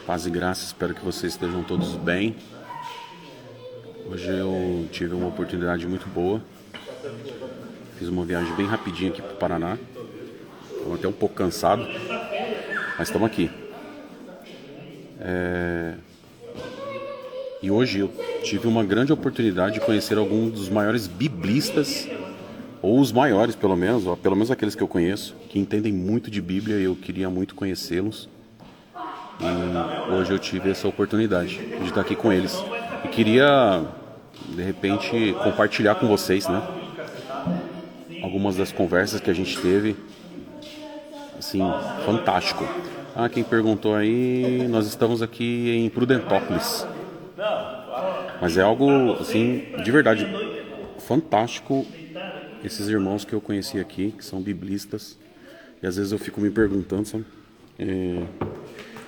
Paz e graça, espero que vocês estejam todos bem. Hoje eu tive uma oportunidade muito boa. Fiz uma viagem bem rapidinha aqui para o Paraná. Estou até um pouco cansado, mas estamos aqui. E hoje eu tive uma grande oportunidade de conhecer alguns dos maiores biblistas, ou os maiores pelo menos aqueles que eu conheço, que entendem muito de Bíblia, e eu queria muito conhecê-los. E hoje eu tive essa oportunidade de estar aqui com eles. E queria, de repente, compartilhar com vocês, né, algumas das conversas que a gente teve. Assim, fantástico. Quem perguntou aí, nós estamos aqui em Prudentópolis. Mas é algo, assim, de verdade, fantástico. Esses irmãos que eu conheci aqui, que são biblistas. E às vezes eu fico me perguntando, sabe?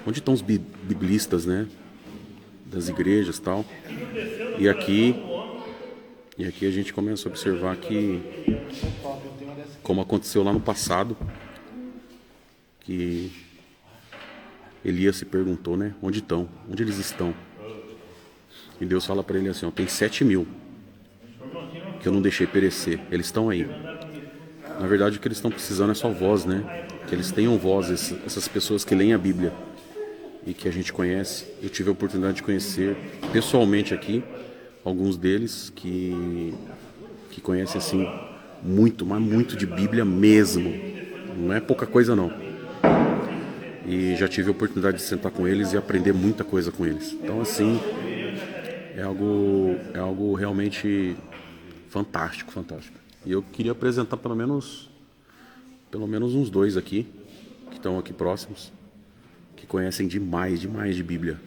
Onde estão os biblistas, né? Das igrejas e tal. E aqui a gente começa a observar que, como aconteceu lá no passado, que Elias se perguntou, né? Onde estão? Onde eles estão? E Deus fala para ele assim, tem 7.000 que eu não deixei perecer. Eles estão aí. Na verdade, o que eles estão precisando é só voz, né? Que eles tenham voz, essas pessoas que leem a Bíblia e que a gente conhece. Eu tive a oportunidade de conhecer pessoalmente aqui alguns deles que conhecem assim muito, mas muito de Bíblia mesmo. Não é pouca coisa não. E já tive a oportunidade de sentar com eles e aprender muita coisa com eles. Então assim, é algo realmente fantástico. E eu queria apresentar pelo menos uns dois aqui, que estão aqui próximos, que conhecem demais de Bíblia.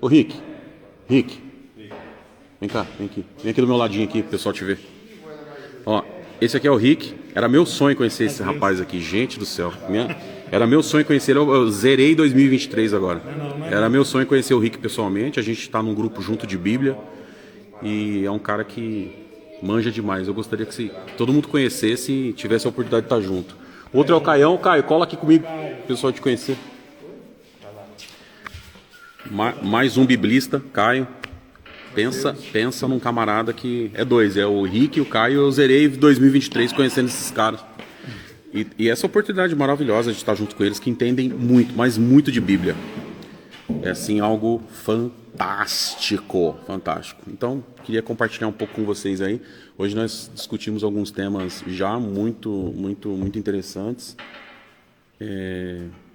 Ô Rick, vem cá, vem aqui do meu ladinho aqui, pro pessoal te ver. Ó, esse aqui é o Rick. Era meu sonho conhecer esse rapaz aqui, gente do céu. Era meu sonho conhecer ele, eu zerei 2023 agora. Era meu sonho conhecer o Rick pessoalmente. A gente está num grupo junto de Bíblia e é um cara que manja demais. Eu gostaria que todo mundo conhecesse e tivesse a oportunidade de estar junto. Outro é o Caião. Caio, cola aqui comigo, o pessoal te conhecer. Mais um biblista, Caio. Pensa num camarada que é dois, é o Rick e o Caio. Eu zerei 2023 conhecendo esses caras. E essa oportunidade maravilhosa de estar junto com eles, que entendem muito, mas muito de Bíblia. É assim, algo fantástico. Então, queria compartilhar um pouco com vocês aí. Hoje nós discutimos alguns temas já muito interessantes.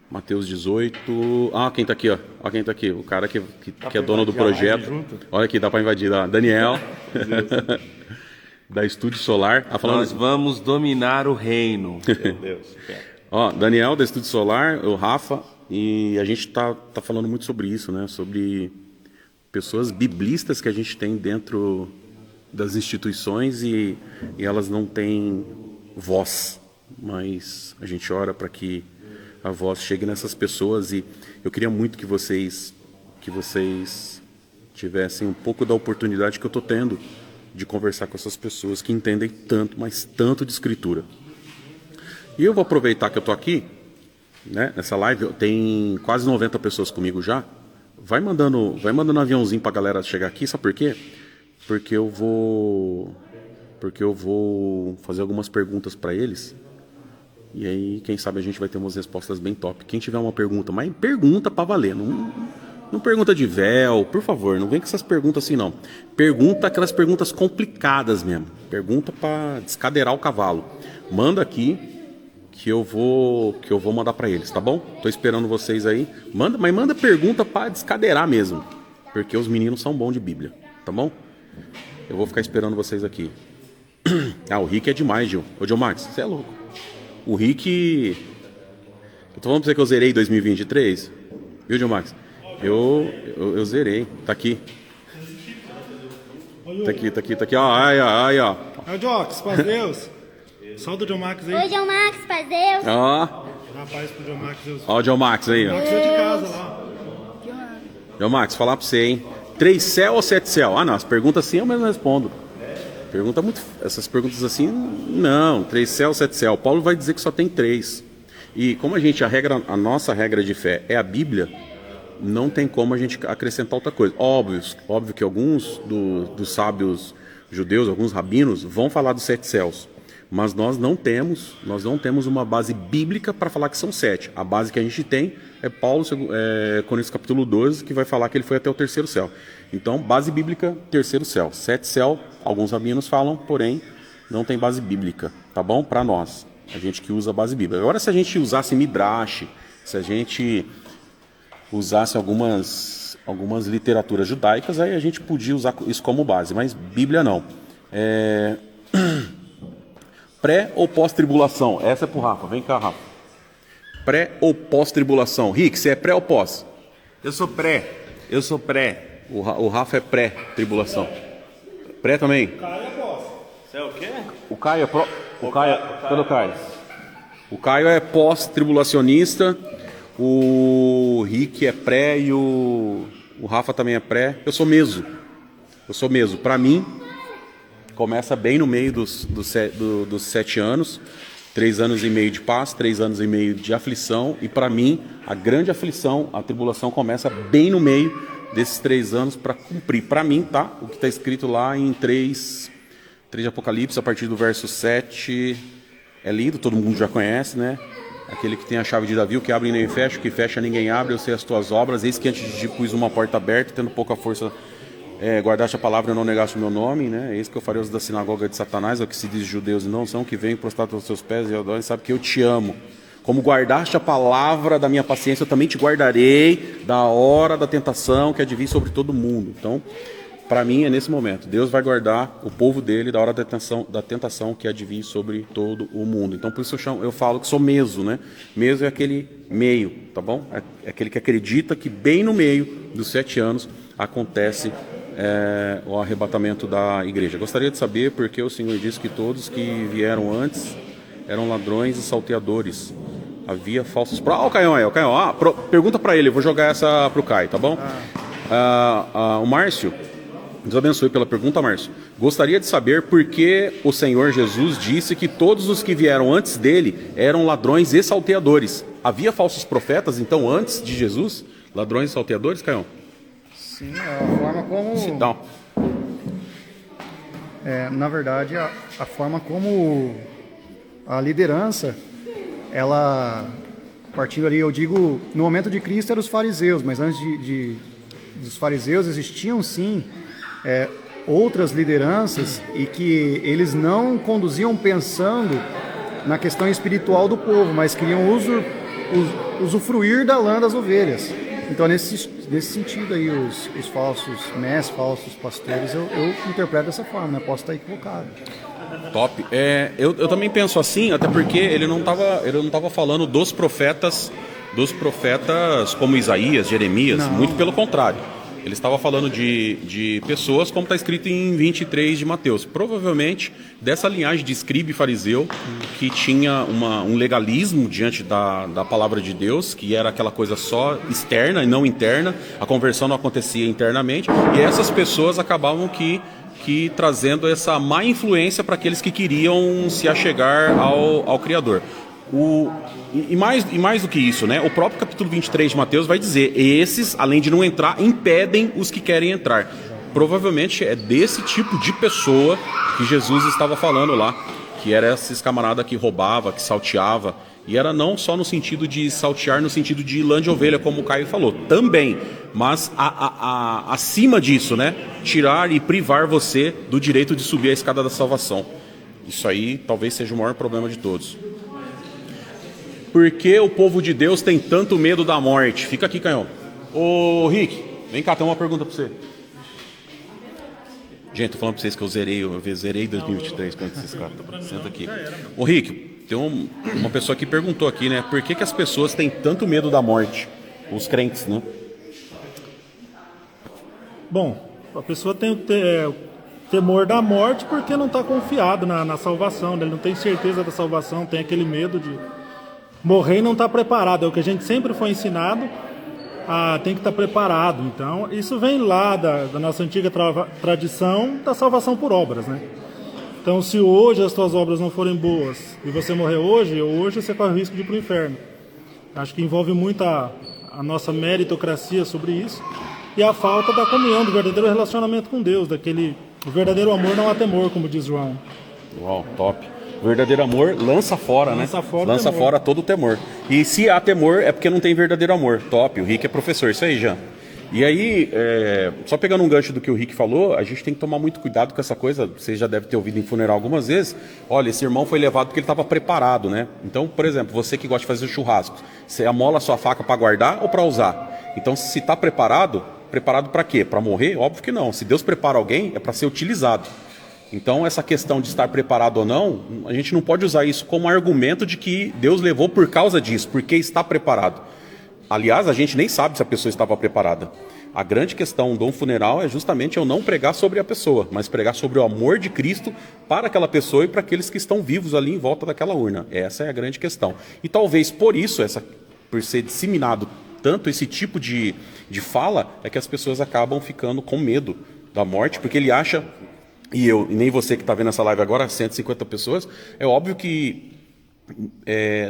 Mateus 18. Quem tá aqui, ó. Quem tá aqui. O cara que é dono do projeto. Olha aqui, dá para invadir. Daniel. Da Estúdio Solar. Nós vamos dominar o reino. Meu Deus. Daniel da Estúdio Solar, o Rafa. E a gente tá falando muito sobre isso, né? Sobre pessoas biblistas que a gente tem dentro das instituições e elas não têm voz. Mas a gente ora para que a voz chegue nessas pessoas, e eu queria muito que vocês tivessem um pouco da oportunidade que eu estou tendo de conversar com essas pessoas que entendem tanto, mas tanto de Escritura. E eu vou aproveitar que eu estou aqui, né, nessa live, tem quase 90 pessoas comigo já. Vai mandando um aviãozinho para a galera chegar aqui, sabe por quê? Porque eu vou fazer algumas perguntas para eles. E aí, quem sabe a gente vai ter umas respostas bem top. Quem tiver uma pergunta, mas pergunta pra valer. Não pergunta de véu, por favor. Não vem com essas perguntas assim, não. Pergunta aquelas perguntas complicadas mesmo. Pergunta pra descadeirar o cavalo. Manda aqui que eu vou mandar pra eles, tá bom? Tô esperando vocês aí. Mas manda pergunta pra descadeirar mesmo. Porque os meninos são bons de Bíblia, tá bom? Eu vou ficar esperando vocês aqui. O Rick é demais, Gil. Ô, Gil Max, você é louco. O Rick... Eu tô falando pra você que eu zerei 2023. Viu, Gil Max? Eu zerei. Tá aqui. Tá aqui. Aí, ó. É o Jox, paz Deus. Solta o John Max aí. Oi, John Max, paz Deus. Dá paz pro John Max. Ó o John Max aí, ó. Max é de casa lá. John Max, falar pra você, hein? 3 céu ou 7 céu? Não, as perguntas assim eu mesmo respondo. Pergunta muito... Essas perguntas assim, não. 3 céu, 7 céu. Paulo vai dizer que só tem 3. E como a nossa regra de fé é a Bíblia, não tem como a gente acrescentar outra coisa. Óbvio que alguns dos sábios judeus, alguns rabinos, vão falar dos 7 céus. Mas nós não temos uma base bíblica para falar que são 7. A base que a gente tem é Paulo, Coríntios capítulo 12, que vai falar que ele foi até o 3º céu. Então, base bíblica, 3º céu. 7 céu, alguns rabinos falam, porém, não tem base bíblica, tá bom? Para nós, a gente que usa a base bíblica. Agora, se a gente usasse Midrash, se a gente usasse algumas literaturas judaicas, aí a gente podia usar isso como base, mas Bíblia não. Pré ou pós-tribulação? Essa é pro Rafa. Vem cá, Rafa. Pré ou pós-tribulação? Rick, você é pré ou pós? Eu sou pré. O Rafa é pré-tribulação. Pré também? Caio é pós. Você é o quê? O Caio é pró... Cadê o Caio? O Caio é pós-tribulacionista. O Rick é pré e o Rafa também é pré. Eu sou meso. Para mim, começa bem no meio dos 7 anos. 3 anos e meio de paz, 3 anos e meio de aflição. E para mim, a grande aflição, a tribulação começa bem no meio desses 3 anos para cumprir. Para mim, tá? O que está escrito lá em 3 de Apocalipse, a partir do verso 7, é lindo, todo mundo já conhece, né? Aquele que tem a chave de Davi, o que abre e ninguém fecha, o que fecha ninguém abre, eu sei as tuas obras, eis que antes de ti pus uma porta aberta, tendo pouca força, guardaste a palavra e não negaste o meu nome, né? Eis que eu farei os da sinagoga de Satanás, o que se diz judeus e não são, que vêm prostrados aos seus pés e adoram, sabe que eu te amo. Como guardaste a palavra da minha paciência, eu também te guardarei da hora da tentação que há de vir sobre todo mundo. Então, para mim é nesse momento. Deus vai guardar o povo dele da hora da tentação que há de vir sobre todo o mundo. Então, por isso eu falo que sou meso, né? Meso é aquele meio, tá bom? É aquele que acredita que bem no meio dos 7 anos acontece o arrebatamento da igreja. Gostaria de saber porque o Senhor disse que todos que vieram antes eram ladrões e salteadores. Havia falsos... o Caio é, o Caio. Pergunta para ele, eu vou jogar essa pro Caio, tá bom? O Márcio, Deus abençoe pela pergunta, Márcio. Gostaria de saber por que o Senhor Jesus disse que todos os que vieram antes dele eram ladrões e salteadores. Havia falsos profetas, então, antes de Jesus? Ladrões e salteadores, Caio? Sim, a forma como... Então. Na verdade, a forma como a liderança, ela, partindo ali, eu digo, no momento de Cristo eram os fariseus, mas antes dos fariseus existiam sim outras lideranças e que eles não conduziam pensando na questão espiritual do povo, mas queriam usufruir da lã das ovelhas. Então, nesse sentido aí, os falsos mestres, falsos pastores, eu interpreto dessa forma, né? Posso estar equivocado. Top. Eu também penso assim, até porque ele não tava falando dos profetas como Isaías, Jeremias, não. Muito pelo contrário. Ele estava falando de pessoas, como está escrito em 23 de Mateus. Provavelmente dessa linhagem de escriba e fariseu, que tinha um legalismo diante da palavra de Deus, que era aquela coisa só externa e não interna. A conversão não acontecia internamente. E essas pessoas acabavam que trazendo essa má influência para aqueles que queriam se achegar ao Criador. E mais do que isso, né? O próprio capítulo 23 de Mateus vai dizer: esses, além de não entrar, impedem os que querem entrar. Provavelmente é desse tipo de pessoa que Jesus estava falando lá, que era esses camaradas que roubava, que salteava. E era não só no sentido de saltear, no sentido de lã de ovelha, como o Caio falou, também. Mas acima disso, né? Tirar e privar você do direito de subir a escada da salvação. Isso aí talvez seja o maior problema de todos. Por que o povo de Deus tem tanto medo da morte? Fica aqui, Canhão. Ô, Rick, vem cá, tem uma pergunta pra você. Gente, tô falando pra vocês que eu zerei 2023 com esses caras. Senta aqui. Ô, Rick, tem uma pessoa que perguntou aqui, né? Por que as pessoas têm tanto medo da morte? Os crentes, né? Bom, a pessoa tem o temor da morte porque não está confiado na salvação, né? Ele não tem certeza da salvação, tem aquele medo de morrer e não está preparado. É o que a gente sempre foi ensinado, tem que estar preparado. Então, isso vem lá da nossa antiga tradição da salvação por obras, né? Então, se hoje as tuas obras não forem boas e você morrer hoje você corre o risco de ir para o inferno. Acho que envolve muito a nossa meritocracia sobre isso e a falta da comunhão, do verdadeiro relacionamento com Deus, o verdadeiro amor não há temor, como diz João. Uau, top. O verdadeiro amor lança fora, né? Lança fora todo o temor. E se há temor, é porque não tem verdadeiro amor. Top, o Rick é professor, isso aí, Jean. E aí, só pegando um gancho do que o Rick falou, a gente tem que tomar muito cuidado com essa coisa. Você já deve ter ouvido em funeral algumas vezes. Olha, esse irmão foi levado porque ele estava preparado, né? Então, por exemplo, você que gosta de fazer churrasco, você amola a sua faca para guardar ou para usar? Então, se está preparado para quê? Para morrer? Óbvio que não. Se Deus prepara alguém, é para ser utilizado. Então, essa questão de estar preparado ou não, a gente não pode usar isso como argumento de que Deus levou por causa disso, porque está preparado. Aliás, a gente nem sabe se a pessoa estava preparada. A grande questão de um funeral é justamente eu não pregar sobre a pessoa, mas pregar sobre o amor de Cristo para aquela pessoa e para aqueles que estão vivos ali em volta daquela urna. Essa é a grande questão. E talvez por isso, por ser disseminado tanto esse tipo de fala, é que as pessoas acabam ficando com medo da morte, porque ele acha, e nem você que está vendo essa live agora, 150 pessoas, é óbvio que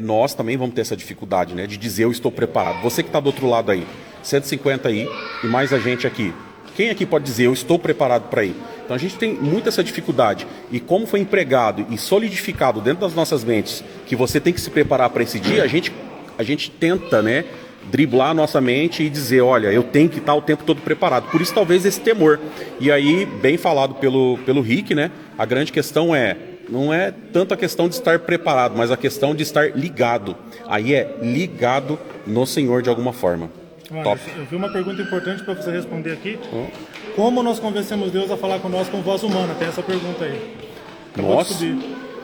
nós também vamos ter essa dificuldade, né, de dizer eu estou preparado. Você que está do outro lado aí, 150 aí e mais a gente aqui. Quem aqui pode dizer eu estou preparado para ir? Então a gente tem muito essa dificuldade. E como foi empregado e solidificado dentro das nossas mentes que você tem que se preparar para esse dia, a gente tenta, né, driblar a nossa mente e dizer, olha, eu tenho que estar o tempo todo preparado. Por isso talvez esse temor. E aí, bem falado pelo Rick, né, a grande questão não é tanto a questão de estar preparado, mas a questão de estar ligado. Aí é ligado no Senhor de alguma forma. Top. Eu vi uma pergunta importante para você responder aqui. Como nós convencemos Deus a falar conosco com voz humana? Tem essa pergunta aí. Nossa,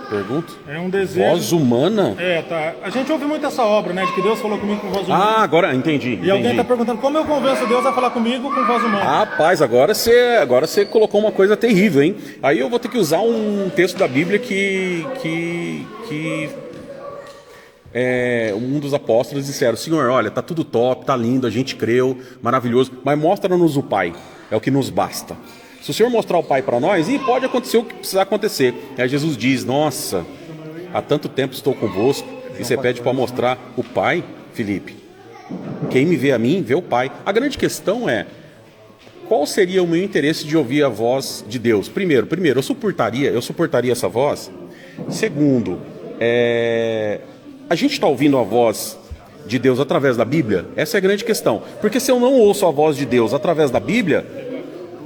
pergunta? É um desejo. Voz humana? Tá. A gente ouve muito essa obra, né? De que Deus falou comigo com voz humana. Ah, agora entendi. E alguém está perguntando como eu convenço Deus a falar comigo com voz humana. Rapaz, agora você colocou uma coisa terrível, hein? Aí eu vou ter que usar um texto da Bíblia que um dos apóstolos disseram, Senhor, olha, tá tudo top, tá lindo, a gente creu, maravilhoso, mas mostra-nos o Pai, é o que nos basta. Se o Senhor mostrar o Pai para nós, pode acontecer o que precisar acontecer. Aí Jesus diz, nossa, há tanto tempo estou convosco, e você pede para mostrar o Pai, Felipe. Quem me vê a mim, vê o Pai. A grande questão é, qual seria o meu interesse de ouvir a voz de Deus? Primeiro, eu suportaria essa voz. Segundo, a gente está ouvindo a voz de Deus através da Bíblia? Essa é a grande questão. Porque se eu não ouço a voz de Deus através da Bíblia,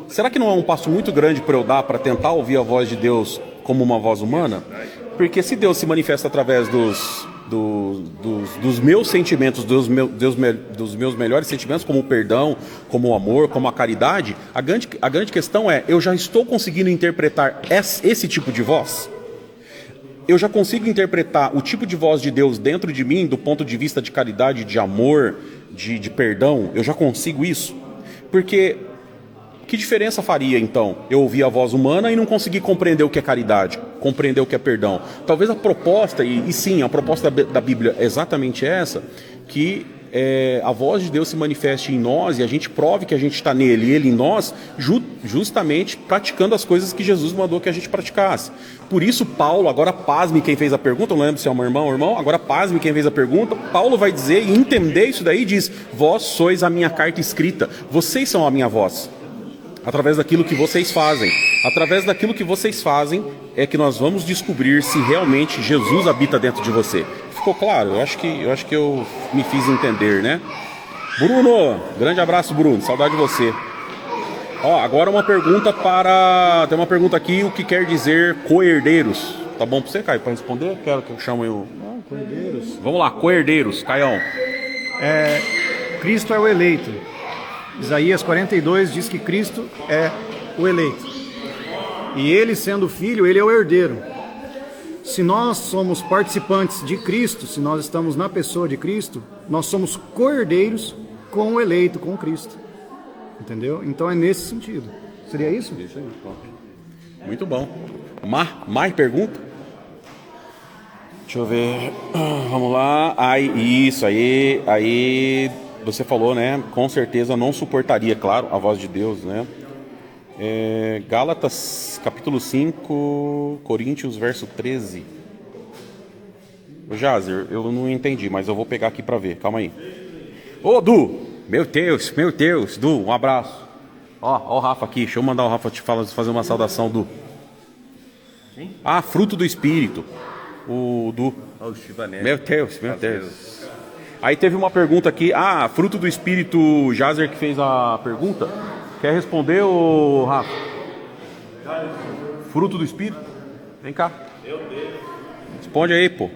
será que não é um passo muito grande para eu dar para tentar ouvir a voz de Deus como uma voz humana? Porque se Deus se manifesta através dos meus sentimentos, dos meus melhores sentimentos, como o perdão, como o amor, como a caridade, a grande questão é, eu já estou conseguindo interpretar esse tipo de voz? Eu já consigo interpretar o tipo de voz de Deus dentro de mim, do ponto de vista de caridade, de amor, de perdão? Eu já consigo isso? Porque que diferença faria, então, eu ouvir a voz humana e não conseguir compreender o que é caridade, compreender o que é perdão? Talvez a proposta, e sim, a proposta da Bíblia é exatamente essa, que a voz de Deus se manifeste em nós e a gente prove que a gente está nele e ele em nós, justamente praticando as coisas que Jesus mandou que a gente praticasse. Por isso Paulo, agora pasme quem fez a pergunta, eu não lembro se é um irmão ou irmão, agora pasme quem fez a pergunta, Paulo vai dizer e entender isso daí, diz, vós sois a minha carta escrita, vocês são a minha voz. Através daquilo que vocês fazem. Através daquilo que vocês fazem é que nós vamos descobrir se realmente Jesus habita dentro de você. Ficou claro? Eu acho que eu me fiz entender, né? Bruno, grande abraço, Bruno. Saudade de você. Agora uma pergunta tem uma pergunta aqui, o que quer dizer co-herdeiros? Tá bom pra você, Caio, para responder? Quero que eu chame o... Co-herdeiros. Vamos lá, co-herdeiros, Caião. Cristo é o eleito. Isaías 42 diz que Cristo é o eleito. E ele, sendo filho, ele é o herdeiro. Se nós somos participantes de Cristo, se nós estamos na pessoa de Cristo, nós somos co-herdeiros com o eleito, com Cristo. Entendeu? Então é nesse sentido. Seria isso? Isso aí, top. Muito bom. Mais pergunta? Deixa eu ver. Vamos lá. Aí você falou, né? Com certeza não suportaria, claro, a voz de Deus, né? Gálatas, capítulo 5, Coríntios, verso 13. Jazer, eu não entendi, mas eu vou pegar aqui para ver. Calma aí. Ô, Du! Meu Deus, Du, um abraço. Ó o Rafa aqui, deixa eu mandar o Rafa te fazer uma saudação, Du. Ah, fruto do Espírito. O Du. Meu Deus. Aí teve uma pergunta aqui. Ah, fruto do Espírito, Jazer que fez a pergunta. Quer responder, ô Rafa? Fruto do Espírito? Vem cá. Responde aí, pô.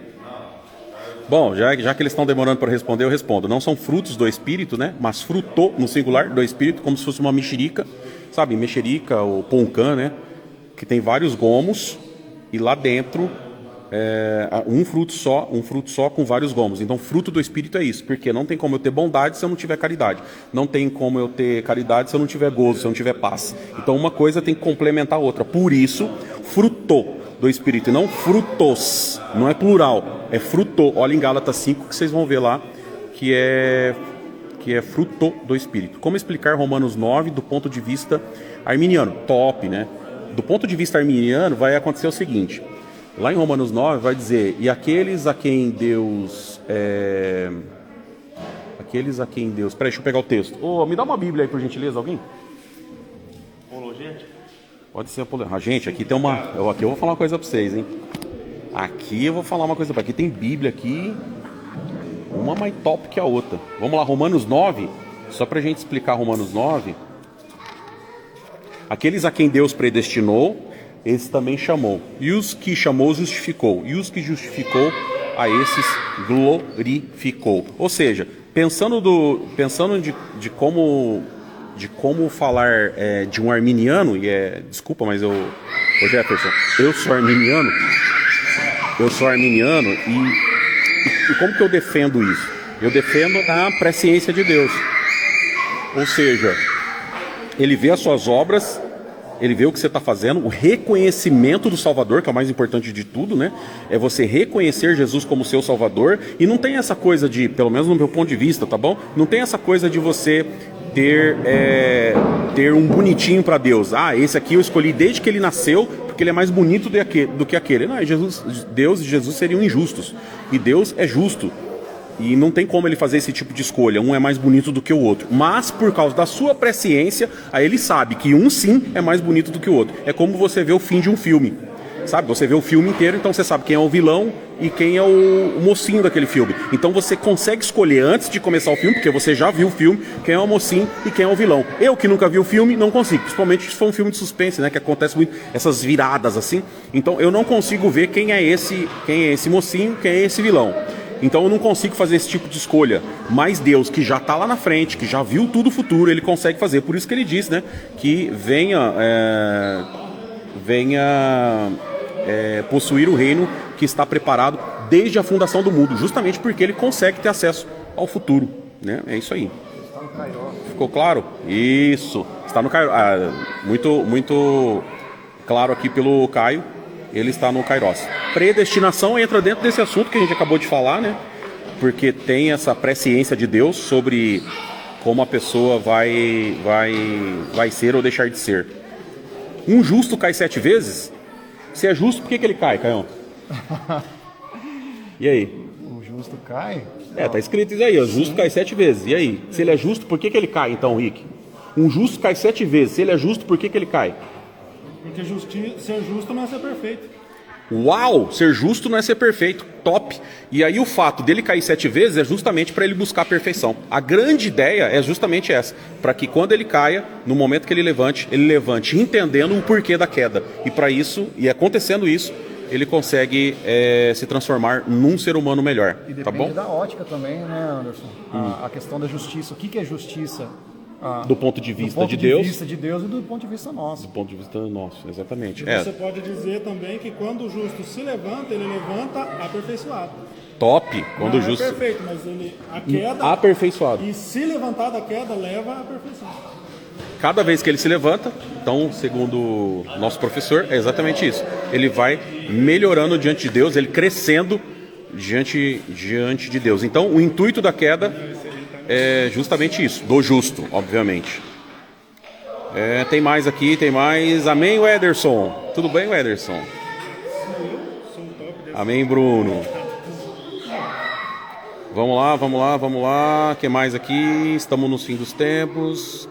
Bom, já que eles estão demorando para responder, eu respondo. Não são frutos do Espírito, né? Mas fruto, no singular, do Espírito, como se fosse uma mexerica. Sabe, mexerica ou poncã, né? Que tem vários gomos e lá dentro um fruto só com vários gomos. Então, fruto do Espírito é isso. Porque não tem como eu ter bondade se eu não tiver caridade. Não tem como eu ter caridade se eu não tiver gozo, se eu não tiver paz. Então, uma coisa tem que complementar a outra. Por isso, fruto do Espírito, e não frutos, não é plural, é fruto. Olha em Gálatas 5 que vocês vão ver lá que é fruto do Espírito. Como explicar Romanos 9 do ponto de vista arminiano? Top, né? Do ponto de vista arminiano vai acontecer o seguinte, lá em Romanos 9 vai dizer, e aqueles a quem Deus peraí, deixa eu pegar o texto. Me dá uma Bíblia aí por gentileza, alguém? Pode ser a gente, aqui tem uma... Aqui eu vou falar uma coisa pra vocês, hein? Aqui eu vou falar uma coisa pra... Aqui tem Bíblia aqui, uma mais top que a outra. Vamos lá, Romanos 9, só pra gente explicar Romanos 9. Aqueles a quem Deus predestinou, esses também chamou. E os que chamou, justificou. E os que justificou, a esses glorificou. Ou seja, pensando de como falar de um arminiano, desculpa, mas ô Jefferson, eu sou arminiano e como que eu defendo isso? Eu defendo a presciência de Deus. Ou seja, ele vê as suas obras, ele vê o que você está fazendo, o reconhecimento do Salvador, que é o mais importante de tudo, né? É você reconhecer Jesus como seu Salvador, e não tem essa coisa de, pelo menos no meu ponto de vista, tá bom? Não tem essa coisa de você ter um bonitinho para Deus. Ah, esse aqui eu escolhi desde que ele nasceu, porque ele é mais bonito do que aquele. Não, Deus e Jesus seriam injustos. E Deus é justo. E não tem como ele fazer esse tipo de escolha. Um é mais bonito do que o outro. Mas, por causa da sua presciência, aí ele sabe que um sim é mais bonito do que o outro. É como você vê o fim de um filme. Sabe? Você vê o filme inteiro, então você sabe quem é o vilão e quem é o mocinho daquele filme. Então você consegue escolher antes de começar o filme, porque você já viu o filme, quem é o mocinho e quem é o vilão. Eu que nunca vi o filme, não consigo. Principalmente se for um filme de suspense, né? Que acontece muito essas viradas assim. Então eu não consigo ver quem é esse mocinho, quem é esse vilão. Então eu não consigo fazer esse tipo de escolha. Mas Deus, que já está lá na frente, que já viu tudo o futuro, ele consegue fazer. Por isso que ele diz, né? Que venha possuir o reino que está preparado desde a fundação do mundo, justamente porque ele consegue ter acesso ao futuro, né? É isso aí. Está no Kairos. Ficou claro? Isso. Está no Kairos. Muito claro aqui pelo Caio. Ele está no Kairos. Predestinação entra dentro desse assunto que a gente acabou de falar, né? Porque tem essa presciência de Deus sobre como a pessoa vai ser ou deixar de ser. Um justo cai 7 vezes? Se é justo, por que ele cai, Caião? E aí? O justo cai? Tá escrito isso aí, o justo cai 7 vezes. E aí? Se ele é justo, por que ele cai, então, Rick? Um justo cai 7 vezes. Se ele é justo, por que ele cai? Porque ser justo não é ser perfeito. Uau! Ser justo não é ser perfeito. Top! E aí o fato dele cair 7 vezes é justamente para ele buscar a perfeição. A grande ideia é justamente essa. Para que quando ele caia, no momento que ele levante entendendo o porquê da queda. E para isso, e acontecendo isso, ele consegue se transformar num ser humano melhor. E tá depende bom? da ótica também, né, Anderson? A questão da justiça. O que é justiça? Do ponto de vista do ponto de Deus. vista de Deus e do ponto de vista nosso. Do ponto de vista nosso, exatamente. Você pode dizer também que quando o justo se levanta, ele levanta aperfeiçoado. Top! Quando Não o justo. é perfeito, mas a queda. Aperfeiçoado. E se levantar da queda, leva à perfeição. Cada vez que ele se levanta, então, segundo o nosso professor, é exatamente isso. Ele vai melhorando diante de Deus, ele crescendo diante de Deus. Então, o intuito da queda é justamente isso, do justo, obviamente. Tem mais aqui, tem mais. Amém, Wederson? Tudo bem, Wederson? Amém, Bruno. Vamos lá. O que mais aqui? Estamos no fim dos tempos.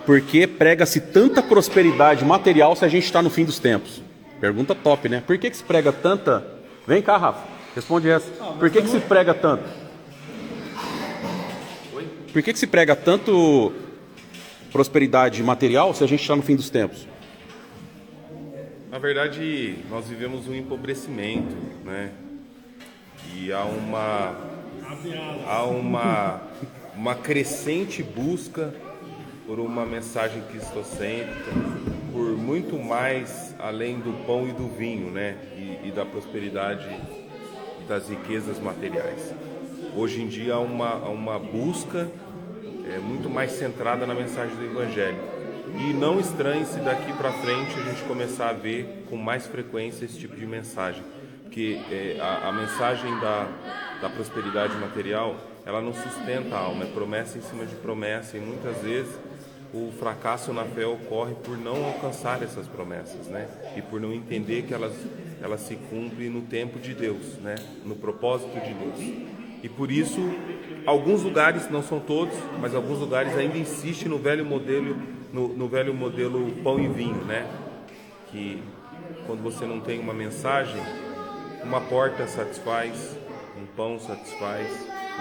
Por que prega-se tanta prosperidade material se a gente está no fim dos tempos? Pergunta top, né? Por que se prega tanta... Vem cá, Rafa, responde essa. Por que se prega tanto? Por que se prega tanto prosperidade material se a gente está no fim dos tempos? Na verdade, nós vivemos um empobrecimento, né? E há uma crescente busca por uma mensagem cristocêntrica, por muito mais além do pão e do vinho, né? E da prosperidade e das riquezas materiais. Hoje em dia há uma busca muito mais centrada na mensagem do Evangelho. E não estranhe se daqui para frente a gente começar a ver com mais frequência esse tipo de mensagem. Porque a mensagem da prosperidade material, ela não sustenta a alma, é promessa em cima de promessa. E muitas vezes o fracasso na fé ocorre por não alcançar essas promessas, né? E por não entender que elas se cumprem no tempo de Deus, né? No propósito de Deus. E por isso, alguns lugares, não são todos, mas alguns lugares ainda insistem no velho modelo, no velho modelo pão e vinho, né? Que quando você não tem uma mensagem, uma porta satisfaz, um pão satisfaz,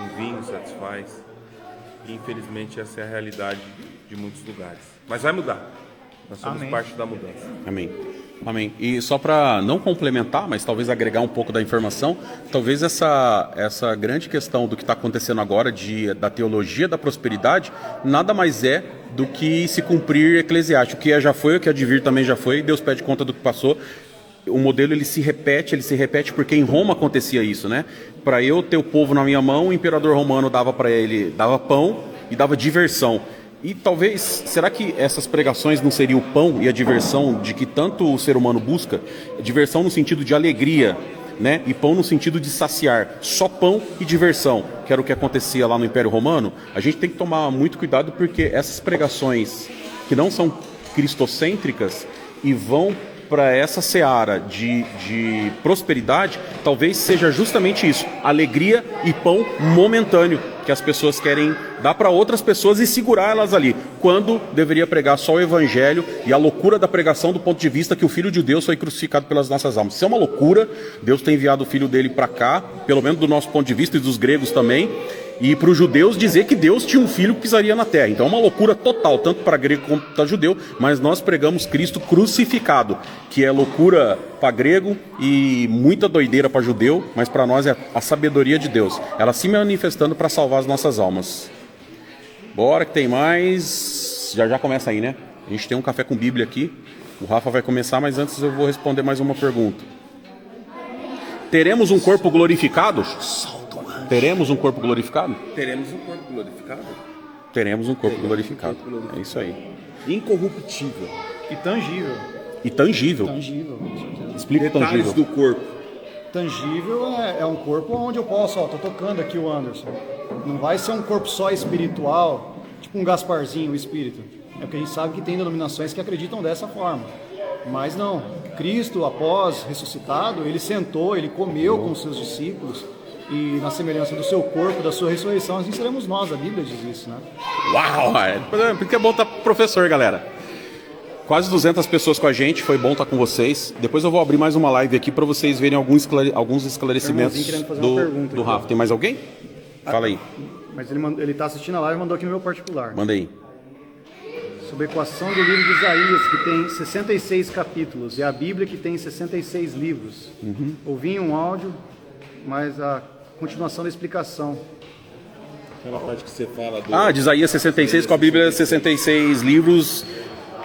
um vinho satisfaz. E infelizmente essa é a realidade de muitos lugares. Mas vai mudar. Nós somos parte da mudança. Amém. Amém. E só para não complementar, mas talvez agregar um pouco da informação, talvez essa grande questão do que está acontecendo agora da teologia da prosperidade, nada mais é do que se cumprir Eclesiástico. O que já foi, o que advir também já foi, Deus pede conta do que passou. O modelo ele se repete porque em Roma acontecia isso, né? Para eu ter o povo na minha mão, o imperador romano dava para ele, dava pão e dava diversão. E talvez, será que essas pregações não seriam o pão e a diversão de que tanto o ser humano busca? Diversão no sentido de alegria, né? E pão no sentido de saciar. Só pão e diversão, que era o que acontecia lá no Império Romano. A gente tem que tomar muito cuidado porque essas pregações que não são cristocêntricas e vão para essa seara de prosperidade, talvez seja justamente isso, alegria e pão momentâneo, que as pessoas querem dar para outras pessoas e segurar elas ali, quando deveria pregar só o Evangelho e a loucura da pregação do ponto de vista que o Filho de Deus foi crucificado pelas nossas almas. Isso é uma loucura, Deus tem enviado o Filho dele para cá, pelo menos do nosso ponto de vista e dos gregos também, e para os judeus dizer que Deus tinha um filho que pisaria na terra. Então é uma loucura total, tanto para grego como para judeu, mas nós pregamos Cristo crucificado, que é loucura para grego e muita doideira para judeu, mas para nós é a sabedoria de Deus, ela se manifestando para salvar as nossas almas. Bora que tem mais, já começa aí, né? A gente tem um café com Bíblia aqui, o Rafa vai começar, mas antes eu vou responder mais uma pergunta. Teremos um corpo glorificado? Teremos um corpo glorificado? Teremos um corpo glorificado? Teremos um corpo glorificado. É isso aí. Incorruptível. E tangível. E tangível. Tangível. Explica o Detalhes tangível. do corpo. Tangível é um corpo onde eu posso, tô tocando aqui o Anderson. Não vai ser um corpo só espiritual, tipo um Gasparzinho, o espírito. É porque a gente sabe que tem denominações que acreditam dessa forma. Mas não. Cristo, após ressuscitado, ele sentou, ele comeu com os seus discípulos. E na semelhança do seu corpo, da sua ressurreição, assim seremos nós. A Bíblia diz isso, né? Uau! Porque é bom estar professor, galera. Quase 200 pessoas com a gente, foi bom estar com vocês. Depois eu vou abrir mais uma live aqui para vocês verem alguns esclarecimentos do Rafa. Tem mais alguém? Fala aí. Mas ele está assistindo a live e mandou aqui no meu particular. Manda aí. Sobre a equação do livro de Isaías, que tem 66 capítulos, e a Bíblia, que tem 66 livros. Ouvi um áudio, mas a continuação da explicação. Aquela parte que você fala de Isaías 66, com a Bíblia 66 livros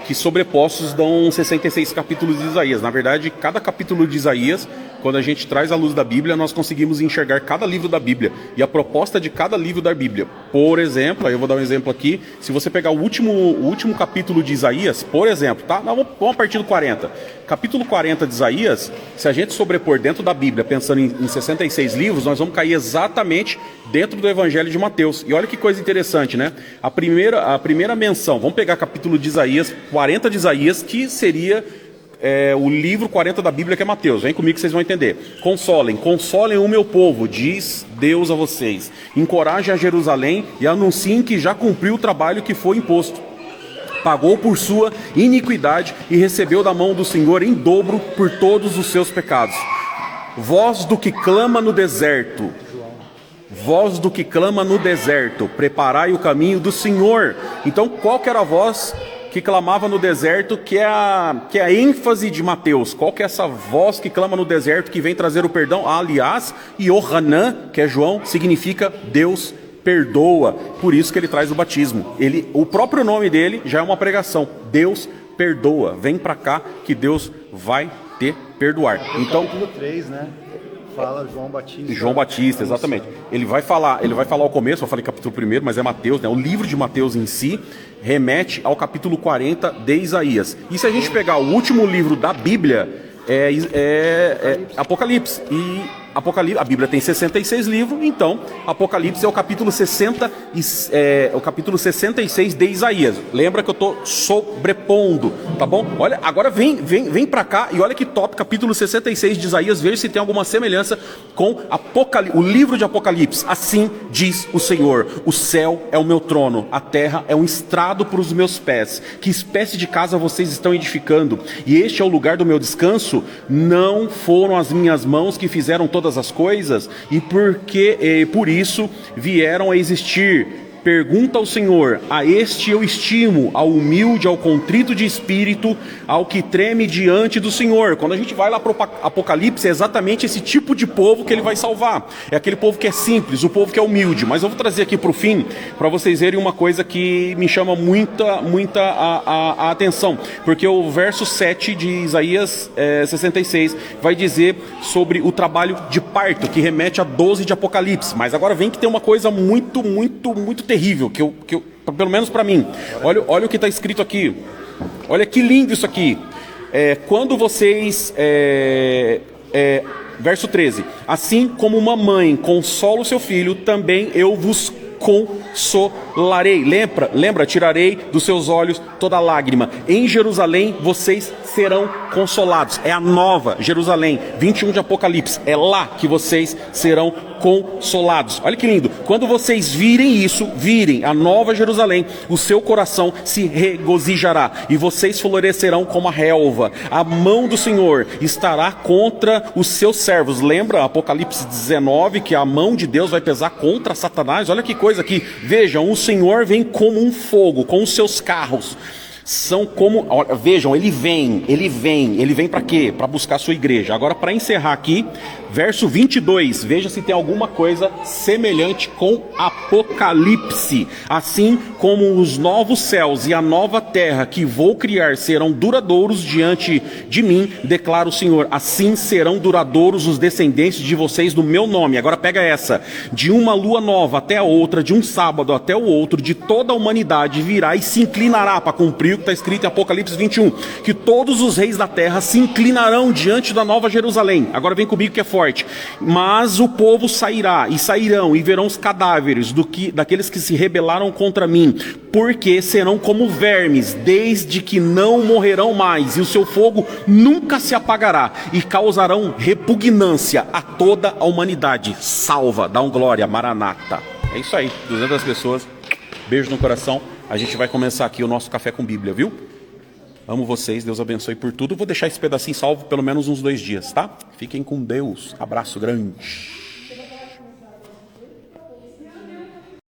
que sobrepostos dão 66 capítulos de Isaías. Na verdade, cada capítulo de Isaías quando a gente traz a luz da Bíblia, nós conseguimos enxergar cada livro da Bíblia e a proposta de cada livro da Bíblia. Por exemplo, aí eu vou dar um exemplo aqui, se você pegar o último capítulo de Isaías, por exemplo, tá? Vamos a partir do 40. Capítulo 40 de Isaías, se a gente sobrepor dentro da Bíblia, pensando em 66 livros, nós vamos cair exatamente dentro do Evangelho de Mateus. E olha que coisa interessante, né? A primeira menção, vamos pegar capítulo de Isaías, 40 de Isaías, que seria o livro 40 da Bíblia, que é Mateus. Vem comigo que vocês vão entender. Consolem o meu povo, diz Deus a vocês. Encorajem a Jerusalém e anunciem que já cumpriu o trabalho que foi imposto. Pagou por sua iniquidade e recebeu da mão do Senhor em dobro por todos os seus pecados. Voz do que clama no deserto, voz do que clama no deserto, preparai o caminho do Senhor. Então, qual que era a voz que clamava no deserto, que é a ênfase de Mateus? Qual que é essa voz que clama no deserto, que vem trazer o perdão? Aliás, Yohanan, que é João, significa Deus perdoa. Por isso que ele traz o batismo. O próprio nome dele já é uma pregação. Deus perdoa. Vem para cá que Deus vai te perdoar. Então, capítulo 3, né? Fala João Batista, exatamente. Ele vai falar ao começo, eu falei capítulo 1, mas é Mateus, né? O livro de Mateus em si remete ao capítulo 40 de Isaías. E se a gente pegar o último livro da Bíblia, é Apocalipse. E Apocalipse, a Bíblia tem 66 livros, então Apocalipse é o capítulo 66 de Isaías. Lembra que eu estou sobrepondo, tá bom? Olha, agora vem para cá e olha que top, capítulo 66 de Isaías, veja se tem alguma semelhança com o livro de Apocalipse. Assim diz o Senhor: o céu é o meu trono, a terra é um estrado para os meus pés. Que espécie de casa vocês estão edificando? E este é o lugar do meu descanso? Não foram as minhas mãos que fizeram todas as coisas, e por isso vieram a existir. Pergunta ao Senhor: a este eu estimo, ao humilde, ao contrito de espírito, ao que treme diante do Senhor. Quando a gente vai lá para o Apocalipse, é exatamente esse tipo de povo que ele vai salvar. É aquele povo que é simples, o povo que é humilde. Mas eu vou trazer aqui para o fim, para vocês verem uma coisa que me chama muita a atenção. Porque o verso 7 de Isaías 66 vai dizer sobre o trabalho de parto, que remete a 12 de Apocalipse. Mas agora vem que tem uma coisa muito terrível, que eu, pelo menos para mim. Olha o que está escrito aqui. Olha que lindo isso aqui. Quando vocês... verso 13. Assim como uma mãe consola o seu filho, também eu vos consolarei. Lembra, tirarei dos seus olhos toda lágrima. Em Jerusalém vocês serão consolados. É a nova Jerusalém, 21 de Apocalipse. É lá que vocês serão consolados. Olha que lindo. Quando vocês virem a nova Jerusalém, o seu coração se regozijará e vocês florescerão como a relva. A mão do Senhor estará contra os seus servos. Lembra Apocalipse 19, que a mão de Deus vai pesar contra Satanás? Olha que coisa aqui. Vejam, o Senhor vem como um fogo, com os seus carros. São como, olha, vejam, ele vem para quê? Para buscar a sua igreja. Agora, para encerrar aqui, verso 22, veja se tem alguma coisa semelhante com Apocalipse. Assim como os novos céus e a nova terra que vou criar serão duradouros diante de mim, declara o Senhor, assim serão duradouros os descendentes de vocês no meu nome. Agora pega essa: de uma lua nova até a outra, de um sábado até o outro, de toda a humanidade virá e se inclinará, para cumprir o que está escrito em Apocalipse 21, que todos os reis da terra se inclinarão diante da nova Jerusalém. Agora vem comigo que é forte. Mas o povo sairão e verão os cadáveres daqueles que se rebelaram contra mim, porque serão como vermes, desde que não morrerão mais, e o seu fogo nunca se apagará, e causarão repugnância a toda a humanidade. Salva, dá um glória, Maranata. É isso aí, 200 pessoas, beijo no coração. A gente vai começar aqui o nosso Café com Bíblia, viu? Amo vocês, Deus abençoe por tudo. Vou deixar esse pedacinho salvo pelo menos uns 2 dias, tá? Fiquem com Deus. Abraço grande.